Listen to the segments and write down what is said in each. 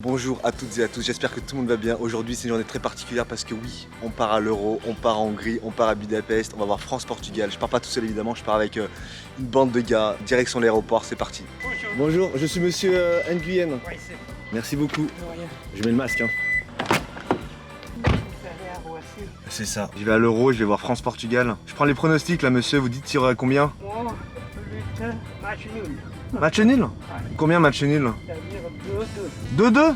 Bonjour à toutes et à tous, j'espère que tout le monde va bien. Aujourd'hui c'est une journée très particulière parce que oui, on part à l'Euro, on part en Hongrie, on part à Budapest, on va voir France-Portugal. Je pars pas tout seul évidemment, je pars avec une bande de gars, direction l'aéroport, c'est parti. Bonjour, je suis monsieur Nguyen. Merci beaucoup. Je mets le masque. C'est ça. Je vais à l'Euro, je vais voir France-Portugal. Je prends les pronostics là monsieur, vous dites il y aura combien? Match nul. Match nul? Combien match nul? C'est-à-dire 2-2. 2-2?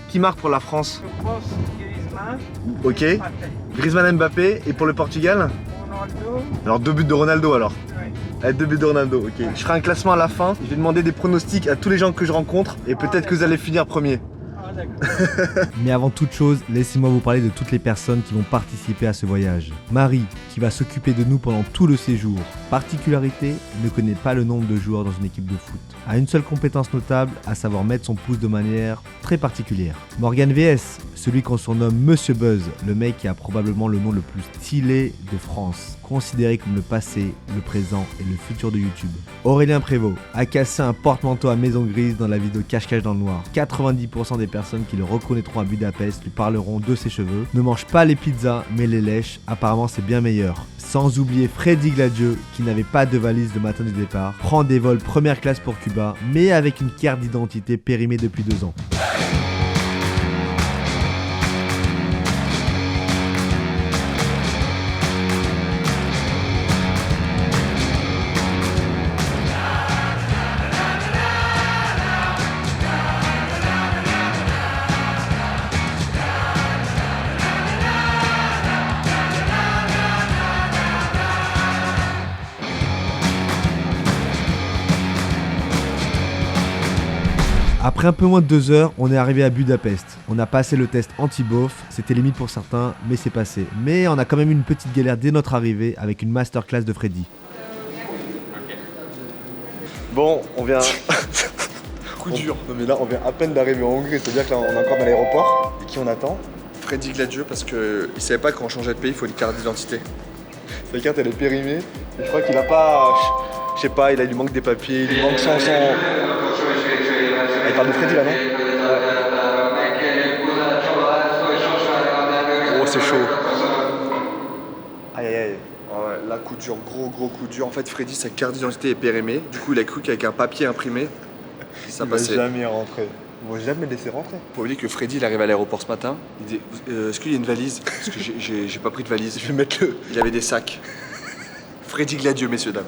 Qui marque pour la France? Je pense Griezmann. Ok. Mbappé. Griezmann, Mbappé. Et pour le Portugal? Ronaldo. Alors 2 buts de Ronaldo alors. Ouais. Allez, 2 buts de Ronaldo, ok. Je ferai un classement à la fin. Je vais demander des pronostics à tous les gens que je rencontre. Et peut-être que vous allez finir premier. Ah d'accord. Mais avant toute chose, laissez-moi vous parler de toutes les personnes qui vont participer à ce voyage. Marie, qui va s'occuper de nous pendant tout le séjour. Particularité, ne connaît pas le nombre de joueurs dans une équipe de foot. A une seule compétence notable, à savoir mettre son pouce de manière très particulière. Morgan VS, celui qu'on surnomme Monsieur Buzz, le mec qui a probablement le nom le plus stylé de France, considéré comme le passé, le présent et le futur de YouTube. Aurélien Prévost a cassé un porte-manteau à Maison Grise dans la vidéo Cache-Cache dans le Noir. 90% des personnes qui le reconnaîtront à Budapest lui parleront de ses cheveux. Ne mange pas les pizzas, mais les lèches, apparemment c'est bien meilleur. Sans oublier Freddy Gladieux, qui n'avait pas de valise le matin du départ, prend des vols première classe pour Cuba, mais avec une carte d'identité périmée depuis 2 ans. Après un peu moins de 2 heures, on est arrivé à Budapest. On a passé le test anti-beauf, c'était limite pour certains, mais c'est passé. Mais on a quand même eu une petite galère dès notre arrivée avec une masterclass de Freddy. Bon, on vient... Coup dur. Non mais là, on vient à peine d'arriver en Hongrie, c'est-à-dire que là, on est encore dans l'aéroport. Et qui on attend? Freddy Gladieux parce qu'il savait pas que quand on changeait de pays, il faut une carte d'identité. Sa carte, elle est périmée. Et je crois qu'il a pas... Je sais pas, il lui manque des papiers, il lui manque son... Ah, il parle de Freddy là, non? Ouais. Oh, c'est chaud. Aïe aïe aïe. Ouais, là, coup dur, gros coup dur. En fait, Freddy, sa carte d'identité est périmée. Du coup, il a cru qu'avec un papier imprimé, ça Il va passait. jamais rentrer. Ils vont jamais le laisser rentrer. Faut oublier que Freddy, il arrive à l'aéroport ce matin. Il dit est-ce qu'il y a une valise? Parce que j'ai pas pris de valise. Je vais mettre le... Il avait des sacs. Freddy Gladieux, messieurs, dames.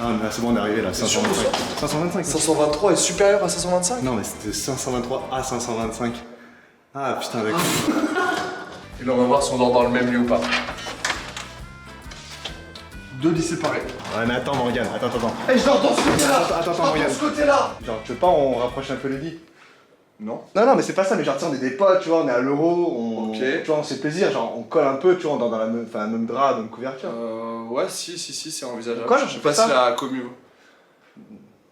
Ah mais là c'est bon, on est arrivé là, 525. 525 523 est supérieur à 525? Non mais c'était 523 à 525. Ah putain d'accord. Et là, on va voir si on dort dans le même lit ou pas. 2 lits séparés. Ouais mais attends Morgane, attends. Eh, je dors dans ce côté-là! Attends Morgane. Ce côté-là! Genre tu veux pas on rapproche un peu les lits? Non. Non mais c'est pas ça, mais genre tu sais on est des potes, tu vois, on est à l'Euro, Ok. tu vois on se fait plaisir, genre on colle un peu, tu vois, on dort dans la même, enfin, même drap, même couverture. Ouais, si, c'est envisageable. On colle, Je sais on pas fait si ça la commu.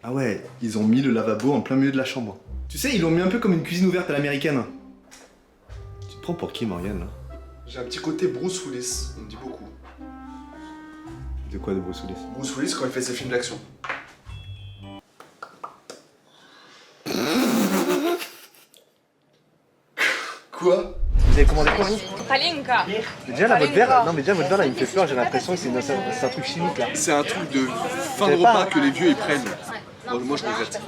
Ah ouais, ils ont mis le lavabo en plein milieu de la chambre. Tu sais, ils l'ont mis un peu comme une cuisine ouverte à l'américaine. Tu te prends pour qui Morgane là? J'ai un petit côté Bruce Willis, on me dit beaucoup. De quoi de Bruce Willis? Bruce Willis quand il fait ses films d'action. Quoi? Vous avez commandé quoi vous? Pralinka. Mais déjà là votre verre, non mais déjà votre verre là il me fait peur, j'ai l'impression que c'est un truc chimique là. C'est un truc de fin de J'avais pas, repas hein. que les vieux ils prennent. Bon, moi je regrette.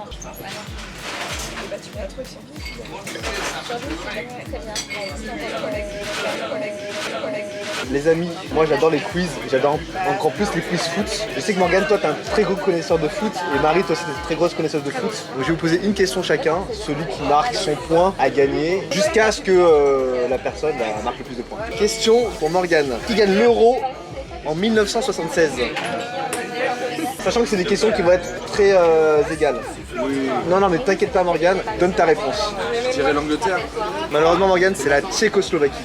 Les amis, moi j'adore les quiz, j'adore encore plus les quiz foot. Je sais que Morgane, toi t'es un très gros connaisseur de foot et Marie, toi aussi t'es une très grosse connaisseuse de foot. Donc je vais vous poser une question chacun, celui qui marque son point a gagné jusqu'à ce que la personne marque le plus de points. Question pour Morgane, qui gagne l'Euro en 1976? Sachant que c'est des questions qui vont être très égales. Oui. Non mais t'inquiète pas Morgane, donne ta réponse. Je dirais l'Angleterre. Malheureusement Morgane, c'est la Tchécoslovaquie.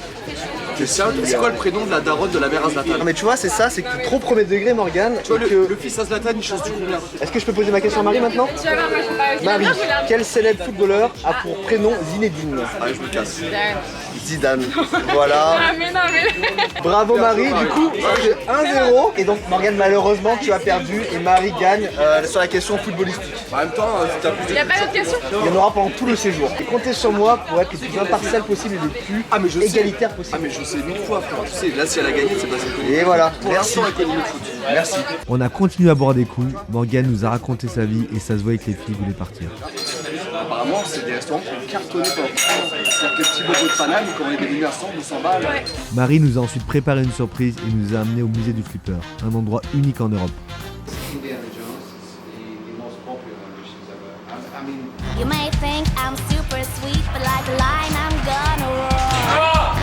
Mais c'est quoi le prénom de la daronne de la mère à Zlatan? Non mais tu vois c'est ça, c'est que t'es trop premier degré Morgane. Tu vois, et que... le fils à Zlatan il chasse du combien? Est-ce que je peux poser ma question à Marie maintenant? Marie, quel célèbre footballeur a pour prénom Zinedine? Allez, je me casse. Zidane. Voilà. Ah mais non mais... Bravo Marie, du coup c'est 1-0 et donc Morgane malheureusement tu as perdu et Marie gagne sur la question footballistique. En même temps, si t'as plus Y'a pas d'autre question? Il y en aura pendant tout le séjour. Et comptez sur moi pour être le plus impartial possible et le plus égalitaire possible. Ah mais je sais 1000 fois frère, tu sais, là si elle a gagné c'est parce qu'elle connaît. Et voilà, Pour merci. l'instant elle connaît le foot. Merci. On a continué à boire des coups, Morgane nous a raconté sa vie et ça se voyait que les filles voulaient partir. Apparemment c'est des restaurants qui ont cartonné pendant tout le temps. C'est-à-dire que les petits bobos de Paname, quand on est des ensemble, on s'en bat. Marie nous a ensuite préparé une surprise et nous a amenés au musée du flipper, un endroit unique en Europe. You may think I'm super sweet, but like a lion, I'm gonna roar.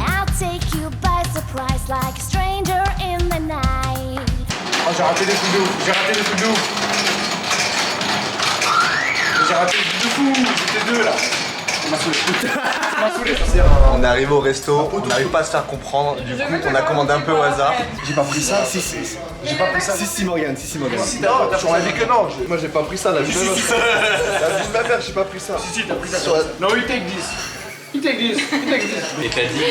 I'll take you by surprise, like a stranger in the night. Oh, j'ai raté des coups de ouf, j'ai raté des coups de ouf. J'ai raté des coups de fou, j'étais deux là. On est arrivé au resto, on n'arrive pas à se faire comprendre, du coup on a commandé un peu au hasard. J'ai pas pris ça, j'ai pas pris ça. Si Morgane, Morgane. Non, tu m'as dit que non. Moi j'ai pas pris ça, la vie de ma mère, j'ai pas pris ça. Si, t'as pris ça. No, you take this. You take this. You take this. Et t'as dit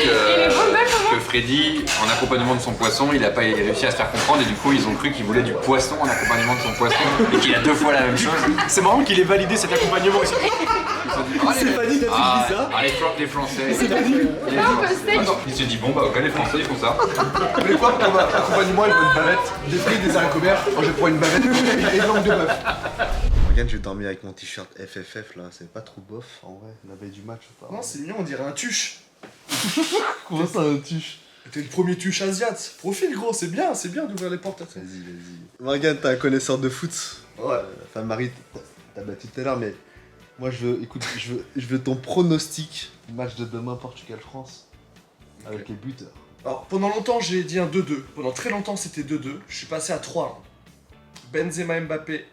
que Freddy, en accompagnement de son poisson, il a pas réussi à se faire comprendre et du coup ils ont cru qu'il voulait du poisson en accompagnement de son poisson et qu'il a deux fois la même chose. C'est marrant qu'il ait validé cet accompagnement aussi. C'est pas dit, t'as dit ça. Les Français. C'est pas dit. Il se dit bon bah ok les Français ils font ça. Mais quoi pour accompagnement, il faut une bavette, des frites, des haricots verts. Moi je prends une bavette et une langue de bœuf. Morgane, je vais dormir avec mon t-shirt FFF là, c'est pas trop bof en vrai, la veille du match ou pas. Non, c'est mignon, on dirait un tuche. Comment ça un tuche? T'es le premier tuche asiate. Profil gros, c'est bien d'ouvrir les portes. Vas-y. Morgane, t'es un connaisseur de foot. Ouais. Enfin Marie, t'as battu tout à l'heure, mais moi je veux ton pronostic du match de demain Portugal-France avec les buteurs. Alors pendant longtemps j'ai dit un 2-2. Pendant très longtemps c'était 2-2. Je suis passé à 3-1. Benzema, Mbappé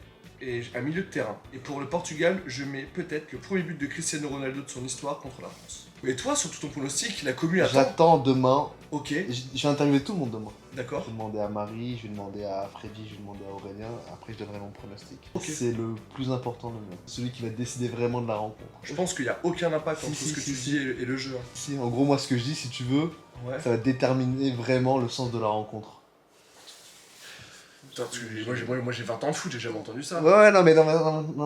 et un milieu de terrain. Et pour le Portugal, je mets peut-être le premier but de Cristiano Ronaldo de son histoire contre la France. Et toi, sur tout ton pronostic, la commu attend. J'attends demain. Ok, Je vais interviewer tout le monde demain. d'accord. Je vais demander à Marie, je vais demander à Freddy, je vais demander à Aurélien. Après, je donnerai mon pronostic. Ok. C'est le plus important de moi. Celui qui va décider vraiment de la rencontre. Je pense qu'il n'y a aucun impact entre Si, ce que si, tu si. dis et le jeu. Si, en gros, moi, ce que je dis, si tu veux, Ouais. ça va déterminer vraiment le sens de la rencontre. Putain, moi j'ai 20 ans de foot, j'ai jamais entendu ça. Ouais, non, mais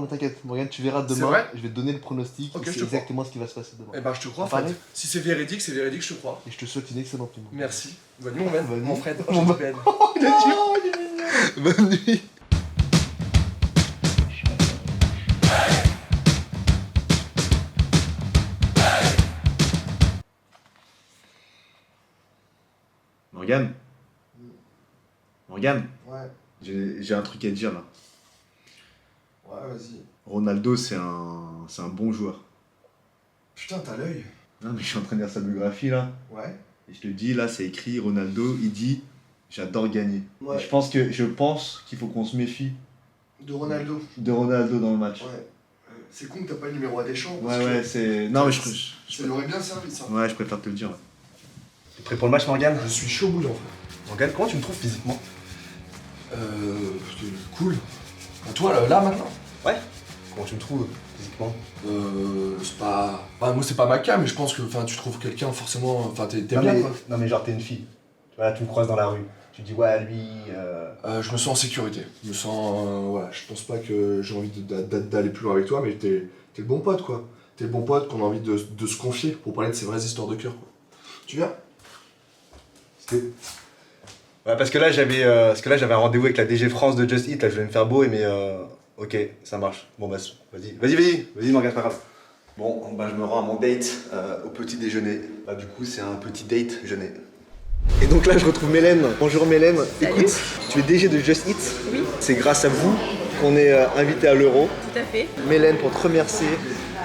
t'inquiète, Morgane, tu verras C'est demain. vrai Je vais te donner le pronostic. Ok, et je c'est te crois. exactement ce qui va se passer demain. Eh ben je te crois, Pareil. Fred. Si c'est véridique, je te crois. Et je te souhaite une excellente nuit. Merci. Bonne nuit, mon Ben. Bonne nuit. Mon Fred. Mon Je Ben. t'appelle. Il est dur. Bonne nuit. Morgane. Morgane, Ouais, j'ai un truc à te dire là. ouais, vas-y. Ronaldo, c'est un bon joueur. Putain, t'as l'œil. Non, mais je suis en train de lire sa biographie là. Ouais. Et je te dis, là, c'est écrit Ronaldo, il dit j'adore gagner. Ouais. Et je pense qu'il faut qu'on se méfie De Ronaldo. de Ronaldo dans le match. Ouais. C'est con que t'as pas le numéro à Deschamps. Ouais, c'est. Non, mais Ça l'aurait bien servi, ça. Ouais, je préfère te le dire. Ouais. T'es prêt pour le match, Morgane? Je suis chaud bouillant. Morgane, comment tu me trouves physiquement? Cool. Toi, là, maintenant? Ouais. Comment tu me trouves physiquement? C'est pas. Bah, moi, c'est pas ma cam, mais je pense que tu trouves quelqu'un forcément. Enfin, t'aimes non, bien, mais, quoi. non, mais genre, t'es une fille. Voilà, tu me croises dans la rue. Tu dis, ouais, lui. Je me sens en sécurité. Je me sens. Ouais, je pense pas que j'ai envie d'aller plus loin avec toi, mais t'es le bon pote, quoi. T'es le bon pote qu'on a envie de se confier pour parler de ses vraies histoires de cœur, quoi. Tu viens? Ouais, parce que là, j'avais un rendez-vous avec la DG France de Just Eat. Là, je voulais me faire beau, mais. Ok, ça marche. Bon, bah, vas-y, Morgane, c'est pas grave. Bon, bah, je me rends à mon date au petit déjeuner. Bah, du coup, c'est un petit date déjeuner. Et donc là, je retrouve Mélène. Bonjour Mélène. Salut. Écoute, tu es DG de Just Eat. Oui. C'est grâce à vous qu'on est invité à l'Euro. Tout à fait. Mélène, pour te remercier,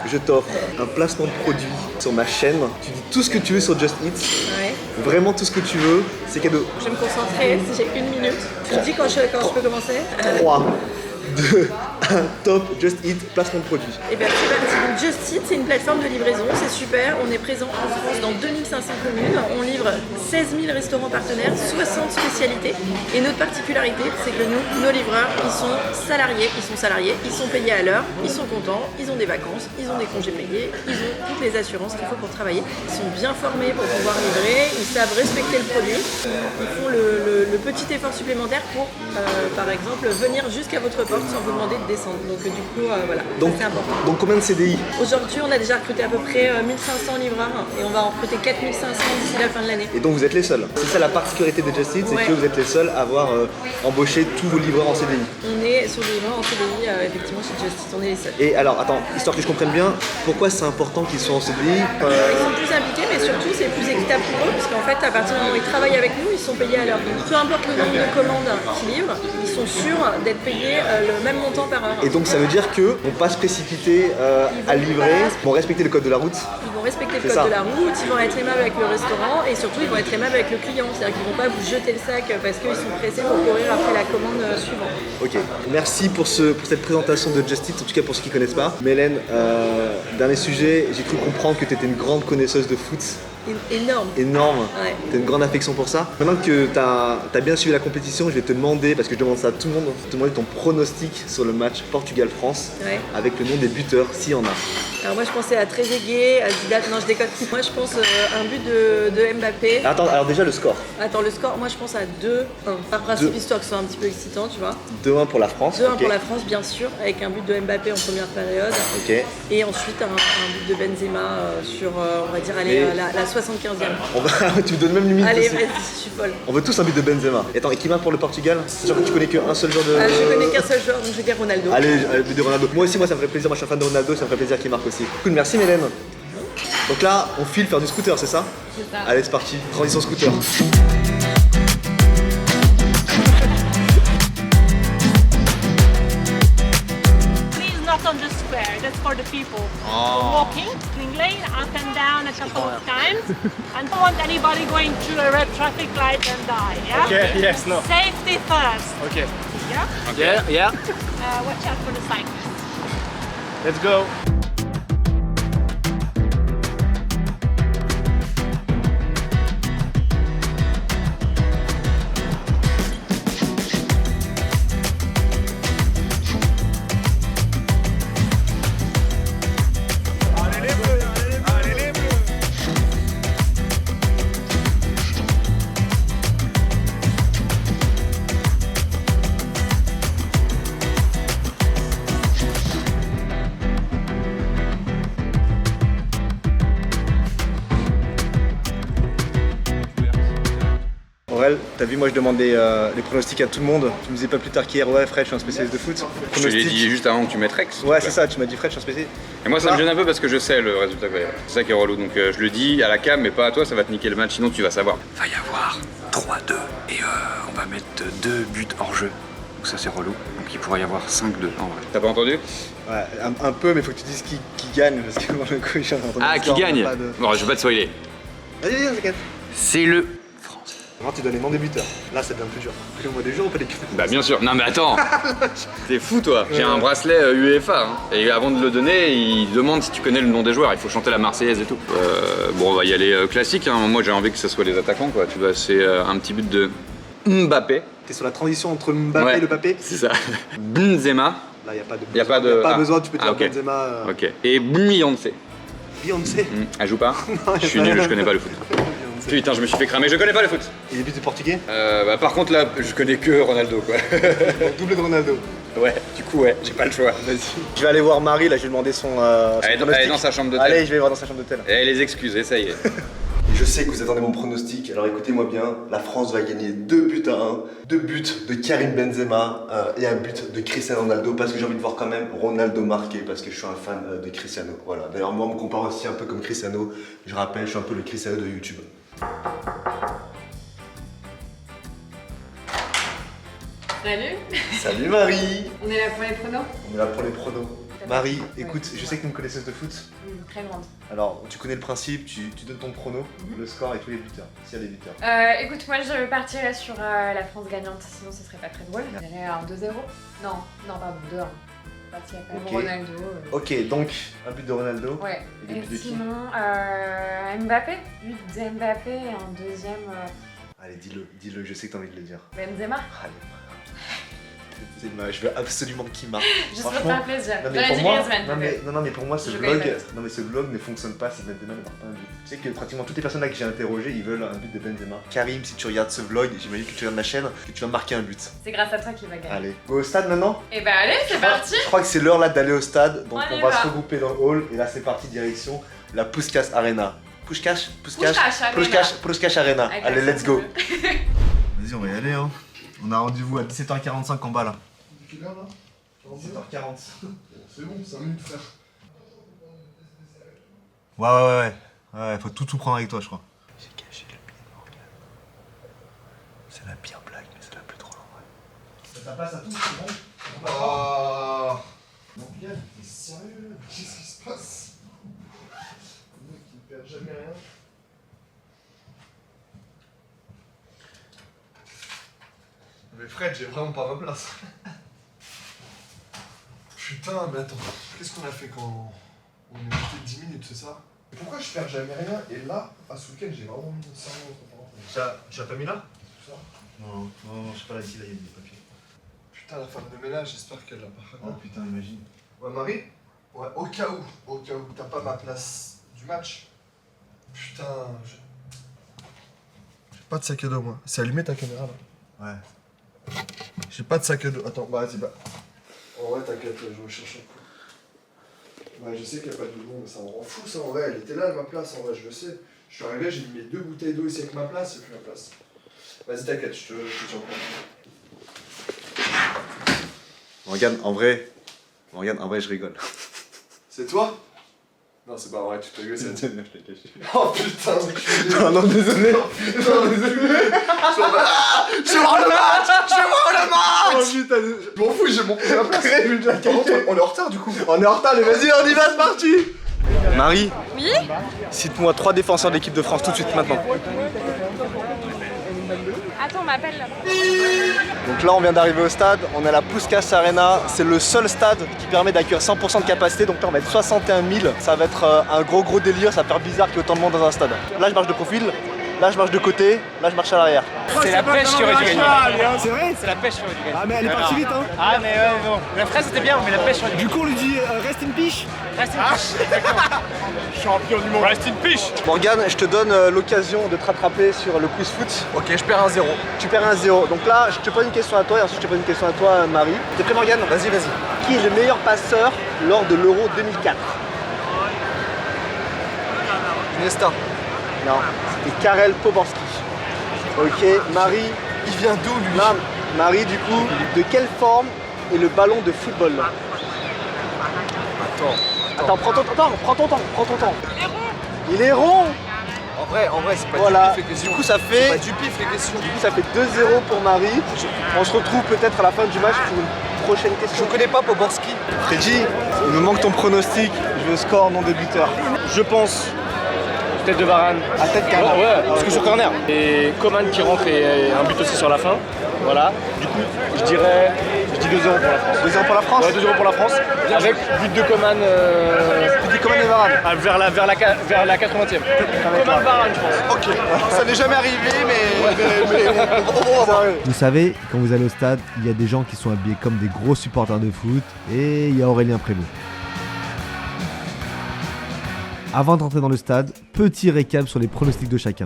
je t'offre un placement de produit sur ma chaîne. Tu dis tout ce que tu veux sur Just Eat. Ouais. Vraiment tout ce que tu veux. C'est cadeau. Je vais me concentrer si j'ai une minute. Tu me dis quand je peux commencer. 3, 2, un top Just Eat placement de produit. Et bien c'est parti. Donc Just Eat, c'est une plateforme de livraison, c'est super. On est présent en France dans 2500 communes. On livre 16 000 restaurants partenaires, 60 spécialités. Et notre particularité, c'est que nous, nos livreurs, ils sont salariés, ils sont payés à l'heure, ils sont contents, ils ont des vacances, ils ont des congés payés, ils ont toutes les assurances qu'il faut pour travailler. Ils sont bien formés pour pouvoir livrer, ils savent respecter le produit. Ils font le petit effort supplémentaire pour, par exemple, venir jusqu'à votre porte sans vous demander de descendre. Donc du coup, voilà, Donc, c'est important. donc combien de CDI? Aujourd'hui, on a déjà recruté à peu près 1500 livreurs et on va en recruter 4500 d'ici la fin de l'année. Et donc vous êtes les seuls. C'est ça la particularité de Just Eat, c'est Ouais. que vous êtes les seuls à avoir embauché tous vos livreurs en CDI. On est sur les livreurs en CDI, effectivement, chez Just Eat, on est les seuls. Et alors, attends, histoire que je comprenne bien, pourquoi c'est important qu'ils soient en CDI? Ils sont plus impliqués, mais surtout c'est plus équitable pour eux, parce qu'en fait, à partir du moment où ils travaillent avec nous, ils sont payés à l'heure. Donc peu importe le nombre de commandes qu'ils livrent, ils sont sûrs d'être payés le même montant par heure. Et donc ça veut dire qu'on ne peut pas se précipiter à livrer, vont respecter le code de la route. Ils vont respecter le C'est code ça. de la route, ils vont être aimables avec le restaurant et surtout ils vont être aimables avec le client. C'est-à-dire qu'ils vont pas vous jeter le sac parce qu'ils sont pressés pour courir après la commande suivante. Ok, merci pour cette présentation de Just Eat, en tout cas pour ceux qui ne connaissent pas. Mélène, dernier sujet, j'ai cru comprendre que tu étais une grande connaisseuse de foot. Énorme. Énorme, Ouais. tu as une grande affection pour ça. Maintenant que tu as bien suivi la compétition, je vais te demander, parce que je demande ça à tout le monde, te demander ton pronostic sur le match Portugal-France Ouais. avec le nom des buteurs, s'il y en a. Alors moi je pensais à Trezeguet, à Zidane, non je déconne. Moi je pense un but de Mbappé. Attends, alors déjà le score. Attends, le score, moi je pense à 2-1. Par principe, 2. histoire que ce soit un petit peu excitant, tu vois. 2-1 pour la France. 2-1 ok. pour la France, bien sûr, avec un but de Mbappé en première période. Ok. Et ensuite un but de Benzema sur, on va dire, allez, Et- la 75e. Tu me donnes même limite. Allez, aussi. vas-y, je suis folle. On veut tous un but de Benzema. Et attends, et qui marque pour le Portugal? C'est sûr que tu connais qu'un seul joueur de. Ah, je connais qu'un seul joueur, donc je vais dire Ronaldo. Allez, but de Ronaldo. Moi aussi, moi ça me ferait plaisir. Moi je suis un fan de Ronaldo, ça me ferait plaisir qu'il marque aussi. Cool, merci Mélène. Donc là, on file faire du scooter, c'est ça? C'est ça. Allez, c'est parti. Transition scooter. Please not on the square, that's for the people. Walking, clean lane, up and down a couple of times. And don't want anybody going through a red traffic light and die, yeah? Okay, yes, no. Safety first, Okay. yeah? Yeah. Watch out for the cyclists. Let's go. Aurel, t'as vu, moi je demandais les pronostics à tout le monde. Tu me disais pas plus tard qu'hier, ouais, Fred, je suis un spécialiste de foot. Je te l'ai dit juste avant que tu mettes Rex. Ouais, c'est ça, tu m'as dit Fred, je suis un spécialiste. Et moi ça me Ah. gêne un peu parce que je sais le résultat qu'il va y avoir. C'est ça qui est relou. Donc je le dis à la cam, mais pas à toi, ça va te niquer le match, sinon tu vas savoir. Va y avoir 3-2 et on va mettre 2 buts hors jeu. Donc ça c'est relou. Donc il pourrait y avoir 5-2 en vrai. T'as pas entendu? Ouais, un peu, mais faut que tu dises qui gagne, parce que moi le coup, je suis en train de Ah, qui gagne? Bon, je vais pas te spoiler. Vas-y, vas-y, t'inquiète. C'est le. Maintenant, tu donnes les noms des buteurs. Là, ça devient plus dur. Fais-moi des jours, on peut les Bah bien sûr. Non mais attends. T'es fou toi. J'ai un bracelet UEFA. Hein. Et avant de le donner, il demande si tu connais le nom des joueurs. Il faut chanter la Marseillaise et tout. Bon, on va y aller classique. Hein. Moi, j'ai envie que ce soit les attaquants, quoi. Tu vois, c'est un petit but de Mbappé. T'es sur la transition entre Mbappé Ouais, et le Mbappé. C'est ça. Benzema. Là, y a pas de besoin. Y a pas de. Y a pas ah. besoin, tu peux dire Ah, ok. Benzema. Ok. Et Beyoncé. Beyoncé. Elle joue pas? Non, Je suis nul, je connais pas le foot. Putain, je me suis fait cramer, je connais pas le foot. Et les buts du Portugais. Par contre, là, je connais que Ronaldo, quoi. Doublé de Ronaldo. Ouais, du coup, ouais, j'ai pas le choix. Vas-y. Je vais aller voir Marie, là, je vais demander son. Elle est pronostic. dans sa chambre d'hôtel. Allez, je vais voir dans sa chambre d'hôtel. Et les excuses, ça y est. Je sais que vous attendez mon pronostic, alors écoutez-moi bien, la France va gagner 2 buts à 1, 2 buts de Karim Benzema et un but de Cristiano Ronaldo, parce que j'ai envie de voir quand même Ronaldo marquer, parce que je suis un fan de Cristiano. Voilà. D'ailleurs, moi, on me compare aussi un peu comme Cristiano. Je rappelle, je suis un peu le Cristiano de YouTube. Salut, Salut Marie. on est là pour les pronos. On est là pour les pronos. Marie, écoute, je sais que tu es une connaisseuse de foot. Très grande. Alors, tu connais le principe, tu donnes ton prono, le score et tous les buteurs, s'il y a des buteurs. Écoute, moi je partirais sur la France gagnante, sinon ce serait pas très drôle. Je dirais un 2-0. Non, pardon, 2-1. Parce qu'il y a quand même Ok. Ronaldo. Ok, donc un but de Ronaldo. Ouais. Et des Et buts de qui? sinon, Mbappé. But de Mbappé et en deuxième, Allez, dis-le, je sais que t'as envie de le dire. Benzema. Allez. Je veux absolument qu'il marque. Juste pour te faire plaisir. Non mais, J'aurais pour dit moi, Griezmann. non mais pour moi ce Je vlog, gagne. non mais ce vlog ne fonctionne pas si Benzema ne marque pas un but. Tu sais que pratiquement toutes les personnes là que j'ai interrogées, ils veulent un but de Benzema. Karim, si tu regardes ce vlog, j'imagine que tu regardes ma chaîne, que tu vas marquer un but. C'est grâce à toi qu'il va gagner. Allez, go au stade maintenant. Et bah allez, c'est parti. Je crois que c'est l'heure là d'aller au stade, donc On on y va va. se regrouper dans le hall et là c'est parti direction la Puskás Arena. Puskás Arena. Avec Allez, l'accent let's go. bleu. Vas-y, on va y aller, hein. On a rendez-vous à 17h45 en bas là. Quelle heure là 17h40. C'est bon, 5 minutes frère. Ouais, faut tout prendre avec toi, je crois. J'ai caché le pied de Morgane. C'est la pire blague, mais c'est la plus drôle en vrai. Ça passe à tout, c'est bon? Ah Morgane, t'es sérieux là? Qu'est-ce qui se passe? Le mec il perd jamais rien. Mais Fred, j'ai vraiment pas ma place. Putain, mais attends, qu'est-ce qu'on a fait quand on est resté 10 minutes, c'est ça? Pourquoi je perds jamais rien et là, à ce week-end, j'ai vraiment mis 100 euros. Tu l'as pas mis là? Tout ça. Non, je sais pas là, ici, là, il y a des papiers. Putain, la femme de ménage, j'espère qu'elle l'a pas Oh raconté. putain, imagine. Ouais, Marie? Ouais, au cas où t'as pas ma place du match. Putain, j'ai pas de sac à dos, moi. C'est allumé ta caméra là? Ouais. J'ai pas de sac à dos. Attends, bah vas-y, bah. En vrai, t'inquiète, je vais chercher un coup. Ouais, je sais qu'il y a pas de doublon, mais ça me rend fou ça en vrai. Elle était là à ma place, en vrai, je le sais. Je suis arrivé, j'ai mis mes 2 bouteilles d'eau ici avec ma place, c'est plus ma place. Vas-y, t'inquiète, je te tiens au courant. Morgane, en vrai, je rigole. C'est toi? Non, c'est pas vrai, tu te rigoles, c'est Je t'ai caché. Oh putain, enculé. Non, non, désolé. Non, désolé. Je vais voir le match. Oh putain, je m'en fous, j'ai ma place. Par contre, on est en retard du coup. On est en retard, mais vas-y, on y va, c'est parti. Marie, Oui? cite-moi 3 défenseurs d'équipe de France tout de suite maintenant. Attends, on m'appelle là. Donc là, on vient d'arriver au stade, on est à la Puskás Arena. C'est le seul stade qui permet d'accueillir 100% de capacité. Donc là, on va être 61 000. Ça va être un gros délire. Ça va faire bizarre qu'il y ait autant de monde dans un stade. Là, je marche de profil. Là, je marche de côté. Là, je marche à l'arrière. C'est la pêche qui aurait dû gagner. C'est vrai? C'est la pêche qui aurait dû gagner. Ah, mais elle est partie vite, hein. Ah, mais ouais, bon. La fraise c'était bien, mais la pêche aurait dû Du coup, on lui dit reste in piche. Reste une piche. Exactement. Champion du monde. Reste une piche. Morgane, je te donne l'occasion de te rattraper sur le quiz foot. Ok, je perds un 0. Tu perds un 0. Donc là, je te pose une question à toi et ensuite je te pose une question à toi, Marie. T'es prêt, Morgane? Vas-y. Qui est le meilleur passeur lors de l'Euro 2004? Iniesta. Non, c'était Karel Poborski. Ok, Marie. Il vient d'où lui? Non, Marie, du coup, de quelle forme est le ballon de football? Attends, prends ton temps. Il est rond. En vrai, c'est pas Voilà. du pif les questions. Du coup, ça C'est fait, pas du pif les questions. ça fait 2-0 pour Marie. On se retrouve peut-être à la fin du match pour une prochaine question. Je connais pas Poborski. Freddy, il me manque ton pronostic. Je veux score non débuteur. Je pense. Tête de Varane. À tête carré. Ouais, parce que sur corner. Et Coman qui rentre et un but aussi sur la fin. Voilà. Du coup, je dis 2-0 pour la France. 2-0 pour la France. Ouais, 2-0 pour la France. Avec but de Coman. Tu dis Coman et Varane. Vers la 80e. Coman Varane, je pense. Ok, ça n'est jamais arrivé, mais on va voir. Vous savez, quand vous allez au stade, il y a des gens qui sont habillés comme des gros supporters de foot et il y a Aurélien Prévost. Avant d'entrer dans le stade, petit récap sur les pronostics de chacun.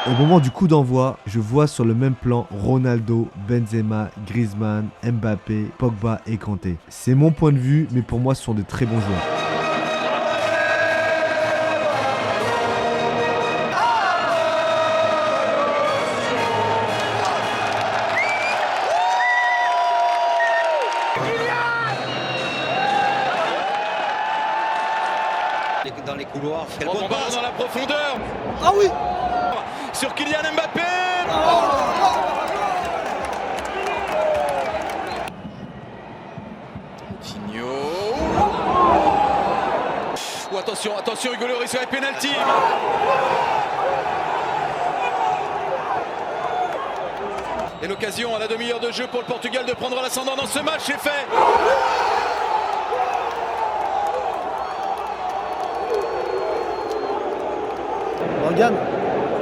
Au moment du coup d'envoi, je vois sur le même plan Ronaldo, Benzema, Griezmann, Mbappé, Pogba et Kanté. C'est mon point de vue, mais pour moi ce sont de très bons joueurs. dans les couloirs. Fait le bon bon ballon passe. dans la profondeur. Ah oui. Sur Kylian Mbappé. Coutinho. Oh, attention, attention, Hugo Lloris sur les pénalty. Et l'occasion à la demi-heure de jeu pour le Portugal de prendre l'ascendant dans ce match, c'est fait. Morgane,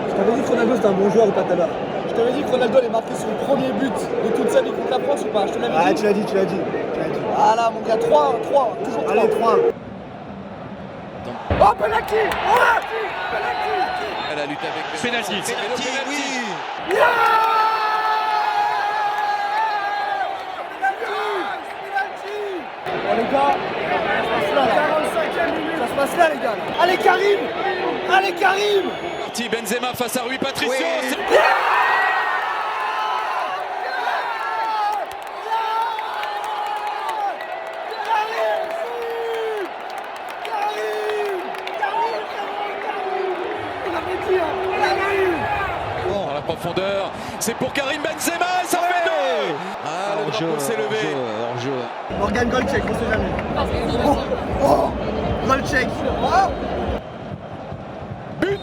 je t'avais dit que Ronaldo c'était un bon joueur ou pas tout à l'heure? Je t'avais dit que Ronaldo allait marquer son premier but de toute sa vie contre la France ou pas? Je te l'avais dit. Ah, tu l'as dit. Ah là, mon gars, 3, toujours 3. Allez, 3. Oh, penalty! Penalty! Elle a lutté avec Penalty. Oui. Oh les gars, ça se passe là, 45e minute. Ça se passe là les gars. Allez Karim! Allez Karim! Parti Benzema face à Rui Patricio. Dans la profondeur, c'est pour Karim Benzema, et ça fait 2. Ah, le drapeau s'est levé. Morgane, goal check, on sait jamais. Oh, goal check. Oh. But.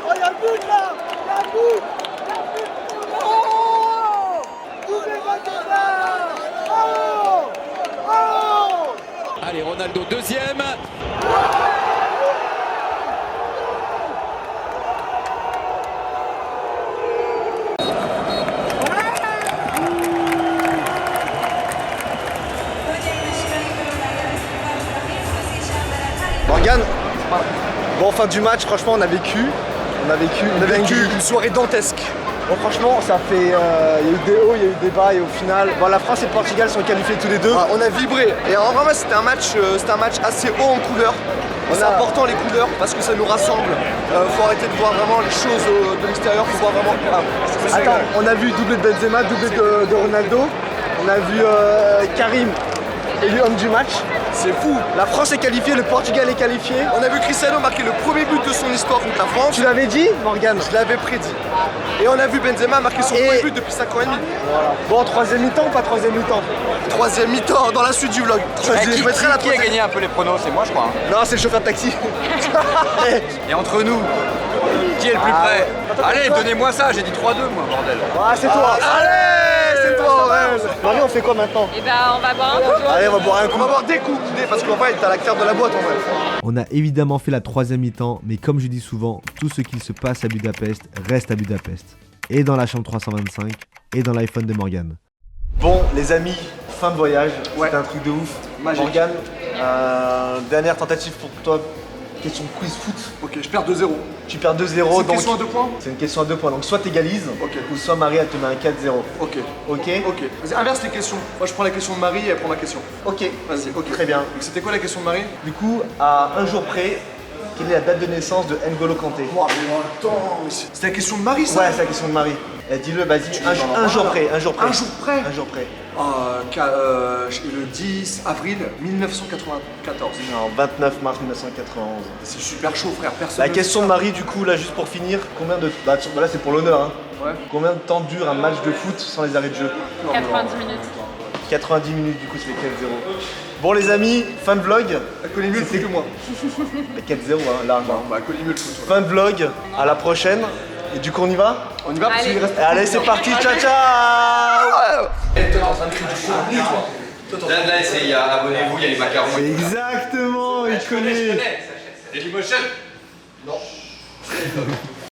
Oh, il y a le but là! Il y a le but! Oh! Doublé Benzema! Oh! Oh! Allez, Ronaldo deuxième. Morgane, bon, fin du match, franchement, on a vécu une soirée dantesque. Bon, franchement, ça fait. Il y a eu des hauts, il y a eu des bas, et au final, bon, la France et le Portugal sont qualifiés tous les deux. On a vibré. Et en vrai, c'était un match assez haut en couleurs. C'est important les couleurs parce que ça nous rassemble. Faut arrêter de voir vraiment les choses de l'extérieur, faut voir vraiment. Attends, on a vu doublé de Benzema, doublé de Ronaldo. On a vu Karim élu homme du match. C'est fou. La France est qualifiée, le Portugal est qualifié. On a vu Cristiano marquer le premier but de son histoire contre la France. Tu l'avais dit, Morgane? Je l'avais prédit. Et on a vu Benzema marquer son premier but depuis 5 ans et demi. Voilà. Bon, troisième mi-temps ou pas troisième mi-temps? Troisième mi-temps dans la suite du vlog. Qui a gagné un peu les pronos? C'est moi, je crois. Non, c'est le chauffeur de taxi. Et entre nous, qui est le plus près? Allez, donnez-moi ça, j'ai dit 3-2 moi, bordel. Ah, c'est toi. Allez, c'est toi, Aurel. Marie, on fait quoi maintenant? Et ben on va boire un coup. Allez, on va boire un coup. On va boire des coups, parce qu'en fait, t'as la carte de la boîte en vrai. On a évidemment fait la troisième mi-temps, mais comme je dis souvent, tout ce qui se passe à Budapest reste à Budapest. Et dans la chambre 325, et dans l'iPhone de Morgane. Bon, les amis, fin de voyage. Ouais. C'était un truc de ouf. Magique. Morgane, dernière tentative pour toi. Question quiz foot. Ok, je perds 2-0. Tu perds 2-0. C'est une donc question à 2 points? C'est une question à 2 points. Donc soit t'égalises, Ok. ou soit Marie elle te met un 4-0. Ok. Ok. Ok. Vas-y, inverse les questions. Moi, je prends la question de Marie et elle prend ma question. Ok. Vas-y, ok. Très bien. Donc, c'était quoi la question de Marie? Du coup, à un jour près, quelle est la date de naissance de N'Golo Kanté? Oh, mais attends, c'était la question de Marie ça? Ouais, c'est la question de Marie. Dis-le, vas-y, un jour près, un jour près. Un jour près? Un jour près. Le 10 avril 1994. Non, 29 mars 1991. C'est super chaud, frère. Personne. La ne question sait de ça. Marie, du coup, là, juste pour finir, combien de. Bah, là, c'est pour l'honneur, hein. Ouais. Combien de temps dure un match de foot sans les arrêts de jeu? 90 minutes. 90 minutes, du coup, c'est les 4-0. Bon, les amis, fin de vlog. Elle connaît mieux le foot que moi. 4-0, hein, largement. Bah, elle connaît mieux le foot. Fin de vlog, à la prochaine. Et du coup, on y va? On y va parce qu'il reste. Allez, c'est parti, ciao, ciao! Et toi, t'es en train de crier du foot, toi. Là, il y a abonnez-vous, il y a les macarons. Exactement, il connaît. Dailymotion. Non.